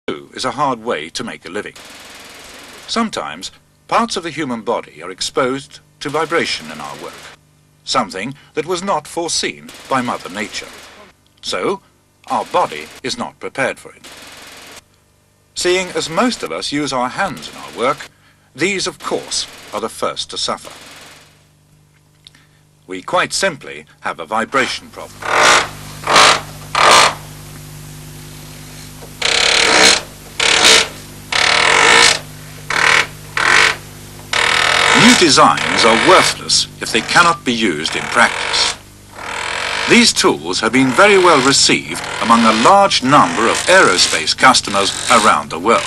is a hard way to make a living. Sometimes, parts of the human body are exposed to vibration in our work, something that was not foreseen by Mother Nature. So, our body is not prepared for it. Seeing as most of us use our hands in our work, these, of course, are the first to suffer. We quite simply have a vibration problem. New designs are worthless if they cannot be used in practice. These tools have been very well received among a large number of aerospace customers around the world.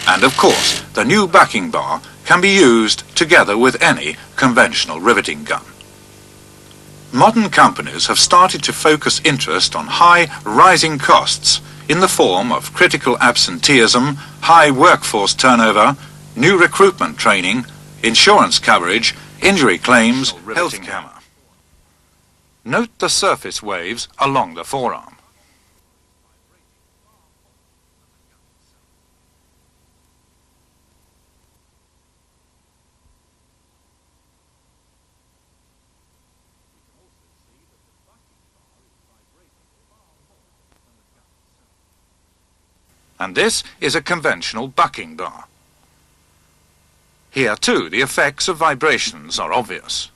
And of course, the new bucking bar can be used together with any conventional riveting gun. Modern companies have started to focus interest on high rising costs in the form of critical absenteeism, high workforce turnover, new recruitment training, insurance coverage, injury claims, health care. Note the surface waves along the forearm. And this is a conventional bucking bar. Here too the effects of vibrations are obvious.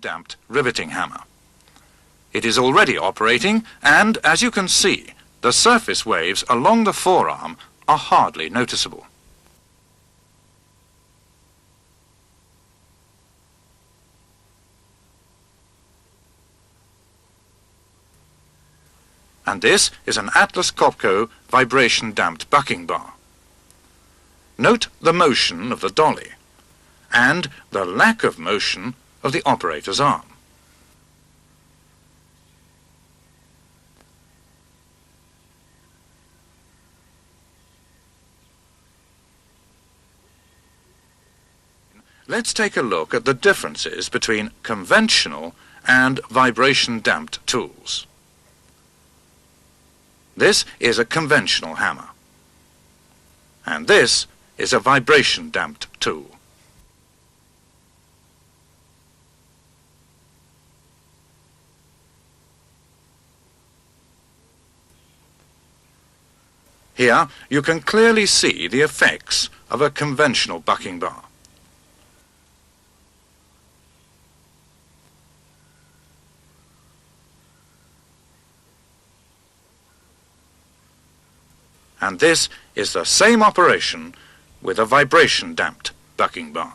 Damped riveting hammer. It is already operating, and as you can see, the surface waves along the forearm are hardly noticeable. And this is an Atlas Copco vibration-damped bucking bar. Note the motion of the dolly, and the lack of motion of the operator's arm. Let's take a look at the differences between conventional and vibration-damped tools. This is a conventional hammer, and this is a vibration-damped tool. Here you can clearly see the effects of a conventional bucking bar. And this is the same operation with a vibration-damped bucking bar.